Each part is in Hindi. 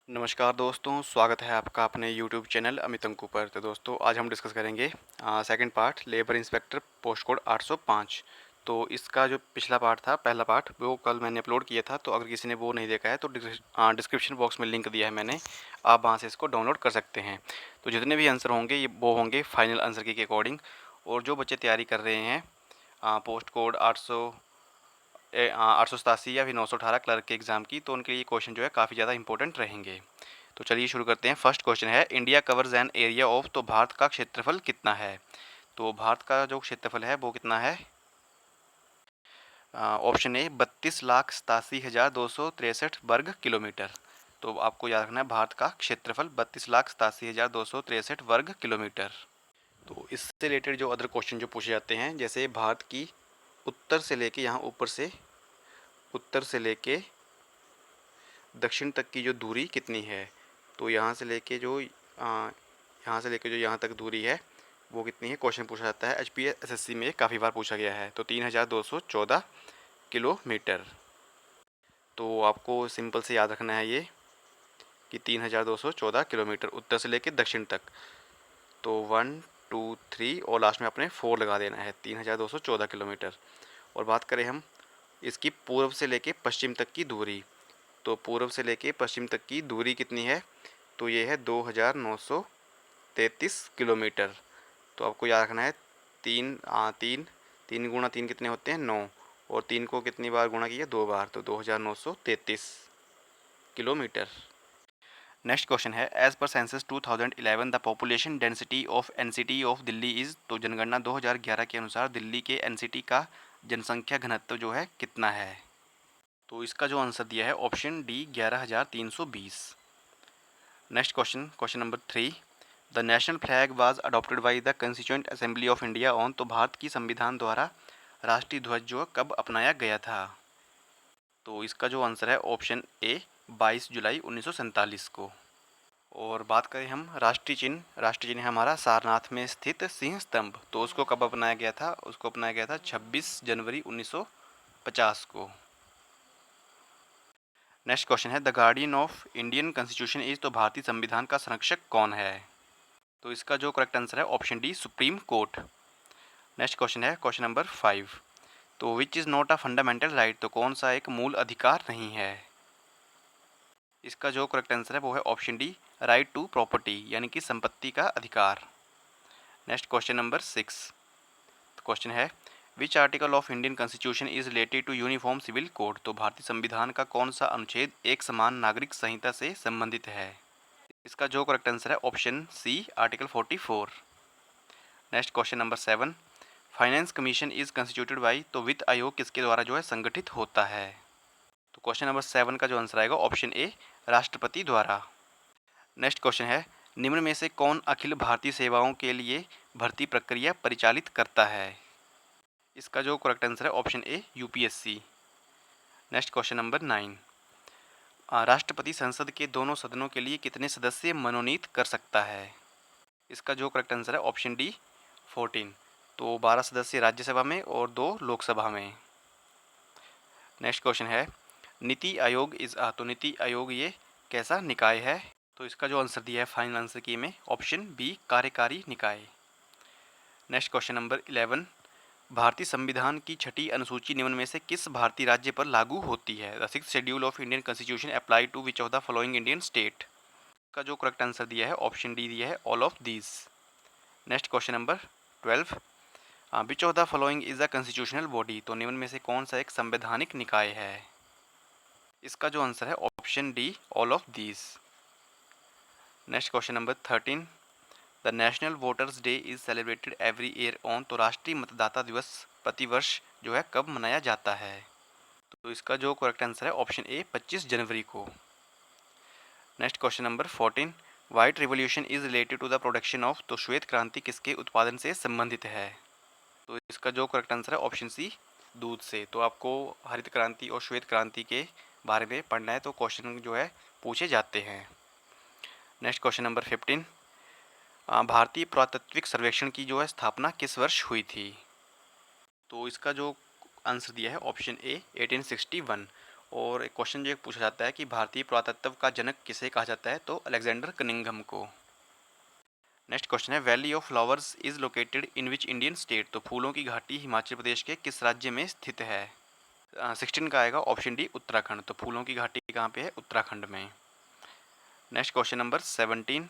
नमस्कार दोस्तों, स्वागत है आपका अपने यूट्यूब चैनल अमित अंकु पर। तो दोस्तों आज हम डिस्कस करेंगे second part labour inspector post code 805। तो इसका जो पिछला पार्ट था, पहला पार्ट, वो कल मैंने अपलोड किया था। तो अगर किसी ने वो नहीं देखा है तो डिस्क्रिप्शन बॉक्स में लिंक दिया है मैंने, आप वहाँ से इसको डाउनलोड कर सकते हैं। तो जितने भी आंसर होंगे ये वो होंगे फाइनल आंसर के अकॉर्डिंग। और जो बच्चे तैयारी कर रहे हैं पोस्ट कोड 887 या फिर 918 क्लर्क के एग्ज़ाम की, तो उनके लिए क्वेश्चन जो है काफ़ी ज़्यादा इंपॉर्टेंट रहेंगे। तो चलिए शुरू करते हैं। फर्स्ट क्वेश्चन है, India covers an area of, तो भारत का क्षेत्रफल कितना है? तो भारत का जो क्षेत्रफल है वो कितना है? ऑप्शन ए 32,87,263 वर्ग किलोमीटर। तो आपको याद रखना है भारत का क्षेत्रफल 32,87,263 वर्ग किलोमीटर। तो इससे रिलेटेड जो अदर क्वेश्चन जो पूछे जाते हैं, जैसे भारत की उत्तर से लेके यहाँ ऊपर से उत्तर से लेके दक्षिण तक की जो दूरी कितनी है? तो यहाँ से लेके जो यहाँ तक दूरी है वो कितनी है, क्वेश्चन पूछा जाता है। एचपीएस एसएससी में काफ़ी बार पूछा गया है। तो 3,214 किलोमीटर। तो आपको सिंपल से याद रखना है ये कि 3,214 किलोमीटर उत्तर से लेके दक्षिण तक। तो 1 2 3 और लास्ट में अपने 4 लगा देना है, 3,214 किलोमीटर। और बात करें हम इसकी पूर्व से लेके पश्चिम तक की दूरी, तो पूर्व से लेके पश्चिम तक की दूरी कितनी है? तो ये है 2,933 किलोमीटर। तो आपको याद रखना है तीन तीन तीन गुणा तीन कितने होते हैं? 9। और 3 को कितनी बार गुणा किया? 2 बार, तो 2,933 किलोमीटर। नेक्स्ट क्वेश्चन है, as per census 2011 the population density of NCT of Delhi is, तो जनगणना 2011 के अनुसार दिल्ली के एनसीटी का जनसंख्या घनत्व जो है कितना है? तो इसका जो आंसर दिया है option D 11,320। Next question, question number 3, the national flag was adopted by the constituent assembly of India on, तो भारत की संविधान द्वारा राष्ट्रीय ध्वज जो कब अपनाया गया था? तो इसका जो आंसर है ऑप्शन ए 22 जुलाई 1947 को। और बात करें हम राष्ट्रीय चिन्ह है हमारा सारनाथ में स्थित सिंह स्तंभ, तो उसको कब अपनाया गया था? उसको अपनाया गया था 26 जनवरी 1950 को। नेक्स्ट क्वेश्चन है, the guardian of Indian constitution is, तो भारतीय संविधान का संरक्षक कौन है? तो इसका जो करेक्ट आंसर है option D supreme court. Next question है क्वेश्चन नंबर 5, तो which is not a fundamental right, तो कौन सा एक मूल अधिकार नहीं है? इसका जो करेक्ट आंसर है वो है option D right to property, यानी कि संपत्ति का अधिकार। नेक्स्ट क्वेश्चन नंबर 6, क्वेश्चन है, which article of Indian constitution is related to uniform civil code, तो भारतीय संविधान का कौन सा अनुच्छेद एक समान नागरिक संहिता से संबंधित है? इसका जो करेक्ट आंसर है option C article 44। Next question number 7, finance commission is constituted by, तो वित्त आयोग किसके द्वारा जो है संगठित होता है? तो क्वेश्चन नंबर 7 का जो आंसर आएगा ऑप्शन ए राष्ट्रपति द्वारा। नेक्स्ट क्वेश्चन है, निम्न में से कौन अखिल भारतीय सेवाओं के लिए भर्ती प्रक्रिया परिचालित करता है? इसका जो करेक्ट आंसर है ऑप्शन ए यूपीएससी। नेक्स्ट क्वेश्चन नंबर 9, राष्ट्रपति संसद के दोनों सदनों के लिए कितने सदस्य मनोनीत कर सकता है? इसका जो करेक्ट आंसर है ऑप्शन डी 14। तो 12 सदस्य राज्यसभा में और 2 लोकसभा में। नेक्स्ट क्वेश्चन है, नीति आयोग इज तो नीति आयोग ये कैसा निकाय है? तो इसका जो आंसर दिया है फाइनल आंसर की में ऑप्शन बी कार्यकारी निकाय। नेक्स्ट क्वेश्चन नंबर 11, भारतीय संविधान की छठी अनुसूची निम्न में से किस भारतीय राज्य पर लागू होती है? The sixth schedule of Indian constitution apply to which of the following Indian state? का जो करेक्ट आंसर दिया है ऑप्शन डी दिया है all of these. Next question number 12, which of the following is the constitutional body, तो निम्न में से कौन सा एक संवैधानिक निकाय है? इसका जो आंसर है option d all of these. Next question number 13, the national voters day is celebrated every year on, तो राष्ट्रीय मतदाता दिवस प्रतिवर्ष जो है कब मनाया जाता है? तो इसका जो करेक्ट आंसर है ऑप्शन ए 25 जनवरी को। Next question number 14, white revolution is related to the production of, तो श्वेत क्रांति किसके उत्पादन से संबंधित है? तो इसका जो करेक्ट आंसर है ऑप्शन सी दूध से। तो आपको हरित क्रांति और श्वेत क्रांति के बारे में पढ़ना है, तो क्वेश्चन जो है पूछे जाते हैं। नेक्स्ट क्वेश्चन नंबर 15, भारतीय पुरातात्विक सर्वेक्षण की जो है स्थापना किस वर्ष हुई थी? तो इसका जो आंसर दिया है ऑप्शन ए 1861। और एक क्वेश्चन जो एक पूछा जाता है कि भारतीय पुरातत्व का जनक किसे कहा जाता है, तो अलेक्जेंडर कनिंघम को। नेक्स्ट क्वेश्चन है valley of flowers is located in which Indian state, तो फूलों की घाटी हिमाचल प्रदेश के किस राज्य में स्थित है। 16 का आएगा ऑप्शन डी उत्तराखंड, तो फूलों की घाटी कहाँ पे है, उत्तराखंड में। Next question number 17,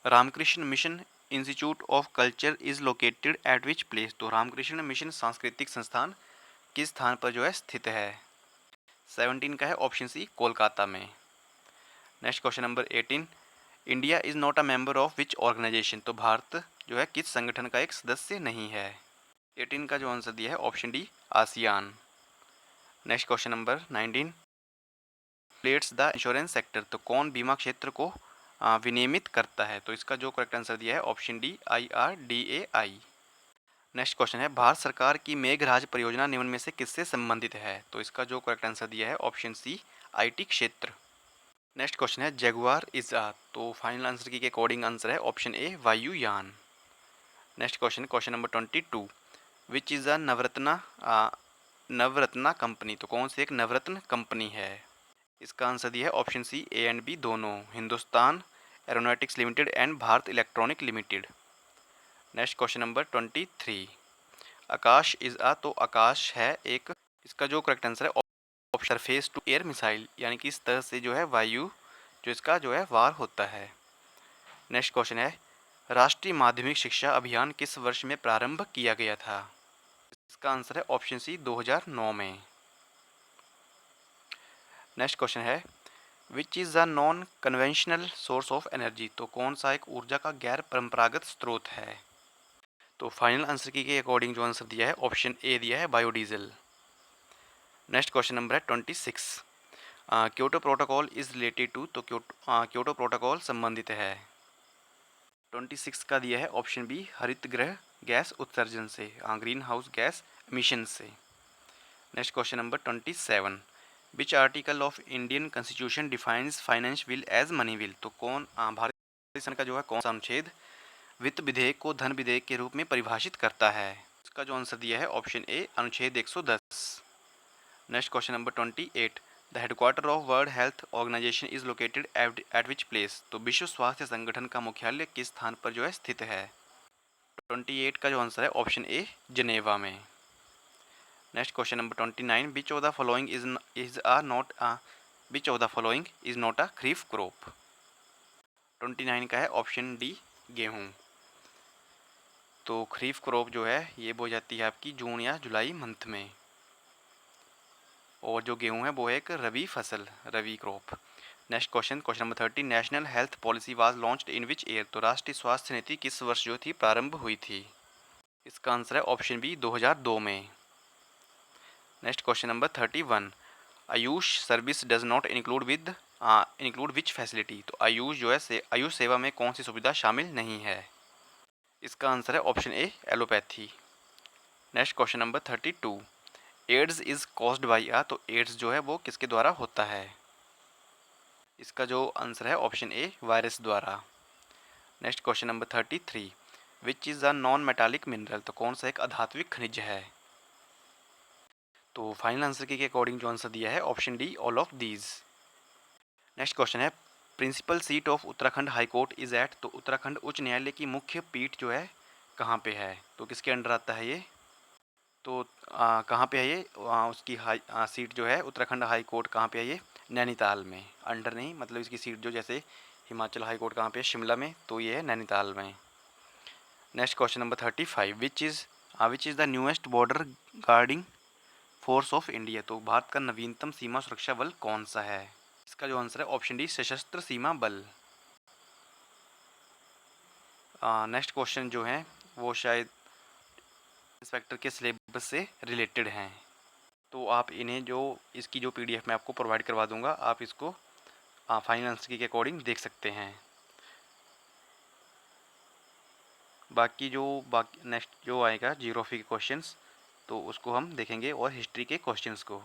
Ramakrishna mission institute of culture is located at which place, तो रामकृष्ण मिशन सांस्कृतिक संस्थान किस स्थान पर जो है स्थित है। 17 का है ऑप्शन सी कोलकाता में। Next question number 18, India is not a member of which organisation, तो भारत जो है किस संगठन का एक सदस्य नहीं है। 18 का जो आंसर दिया है option D ASEAN. Next question number 19, plates the insurance sector, तो कौन बीमा क्षेत्र को विनियमित करता है, तो इसका जो करेक्ट आंसर दिया है option D IRDAI। Next question है भारत सरकार की मेघराज परियोजना निम्न में से किससे संबंधित है, तो इसका जो करेक्ट आंसर दिया है ऑप्शन सी IT क्षेत्र। नेक्स्ट क्वेश्चन है जगुआर इज आ, तो फाइनल आंसर की अकॉर्डिंग आंसर है ऑप्शन ए वायुयान। Next question number 22, which is a Navratna company, तो कौन सी एक नवरत्न कंपनी है। इसका आंसर दिया है option c A and B दोनों, Hindustan Aeronautics Limited and Bharat Electronic Limited. Next question number 23, Akash is uh, तो आकाश है एक, इसका जो करेक्ट आंसर है option surface to air missile, यानी कि इस तरह से जो है वायु जो इसका जो है वार होता है। नेक्स्ट क्वेश्चन है राष्ट्रीय माध्यमिक शिक्षा अभियान किस वर्ष में प्रारंभ किया गया था। इसका आंसर है ऑप्शन सी 2009 में। नेक्स्ट क्वेश्चन है विच is the non conventional source of energy, तो कौन सा एक ऊर्जा का गैर परंपरागत स्रोत है। तो फाइनल आंसर की के अकॉर्डिंग जो आंसर दिया है ऑप्शन ए दिया है बायोडीजल। नेक्स्ट क्वेश्चन नंबर है 26, Kyoto protocol is related to, तो क्योटो प्रोटोकॉल संबंधित है। 26 का दिया है ऑप्शन बी हरित गृह गैस उत्सर्जन से, ग्रीन हाउस गैस एमिशन से। Next question number 27, which article of Indian constitution defines finance bill as money bill, तो कौन भारतीय संविधान का जो है कौन सा अनुच्छेद वित्त विधेयक को धन विधेयक के रूप में परिभाषित करता है। इसका जो आंसर दिया है ऑप्शन ए अनुच्छेद 110। Next question number 28, the headquarter of world health organisation is located at which place, तो विश्व स्वास्थ्य संगठन का मुख्यालय किस स्थान पर जो है स्थित है। 28 का जो आंसर है ऑप्शन ए जनेवा में। Next question number 29, which of the following is not a kharif crop. 29 का है ऑप्शन डी गेहूँ, तो खरीफ क्रॉप जो है ये बोई जाती है आपकी जून या जुलाई मंथ में, और जो गेहूँ है वो है एक रबी फसल, rabi crop. Next question number 30, national health policy was launched in which year, तो राष्ट्रीय स्वास्थ्य नीति किस वर्ष जो थी प्रारंभ हुई थी। इसका आंसर है ऑप्शन बी 2002 में। Next question number 31, Ayush service does not include which facility, तो आयुष जो है आयुष सेवा में कौन सी सुविधा शामिल नहीं है। इसका आंसर है option a allopathy. Next question number 32, AIDS is caused by uh, तो एड्स जो है वो किसके द्वारा होता है। इसका जो आंसर है ऑप्शन ए वायरस द्वारा। Next question number 33, which is a non metallic mineral, तो कौन सा एक अधात्विक खनिज है। तो फाइनल आंसर के अकॉर्डिंग जो आंसर दिया है option d all of these. Next question है principal seat of Uttarakhand high court is at, तो उत्तराखंड उच्च न्यायालय की मुख्य पीठ जो है कहाँ पे है, तो किसके अंडर आता है ये। तो कहाँ पे है ये, उसकी सीट जो है उत्तराखंड हाई कोर्ट कहाँ पे है ये, नैनीताल में। अंडर नहीं, मतलब इसकी सीट जो जैसे हिमाचल हाई कोर्ट कहाँ पे है, शिमला में, तो ये है नैनीताल में। Next question number 35, which is the newest border guarding force of India, तो भारत का नवीनतम सीमा सुरक्षा बल कौन सा है। इसका जो आंसर है ऑप्शन डी सशस्त्र सीमा बल। नेक्स्ट क्वेश्चन जो है वो शायद इंस्पेक्टर के सिलेबस से रिलेटेड हैं, तो आप इन्हें जो इसकी जो PDF मैं आपको प्रोवाइड करवा दूंगा, आप इसको फाइनल आंसर के अकॉर्डिंग देख सकते हैं। बाकी नेक्स्ट जो आएगा जीरोग्राफी के क्वेश्चंस, तो उसको हम देखेंगे, और हिस्ट्री के क्वेश्चंस को।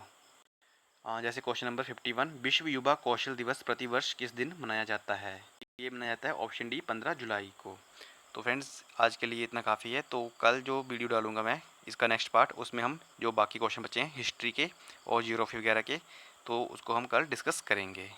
जैसे क्वेश्चन नंबर 51, विश्व युवा कौशल दिवस प्रतिवर्ष किस दिन मनाया जाता है। ये मनाया जाता है ऑप्शन डी 15 जुलाई को। तो फ्रेंड्स आज के लिए इतना काफ़ी है, तो कल जो वीडियो डालूंगा मैं इसका नेक्स्ट पार्ट, उसमें हम जो बाकी क्वेश्चन बचे हैं हिस्ट्री के और जियोग्राफी वगैरह के, तो उसको हम कल डिस्कस करेंगे।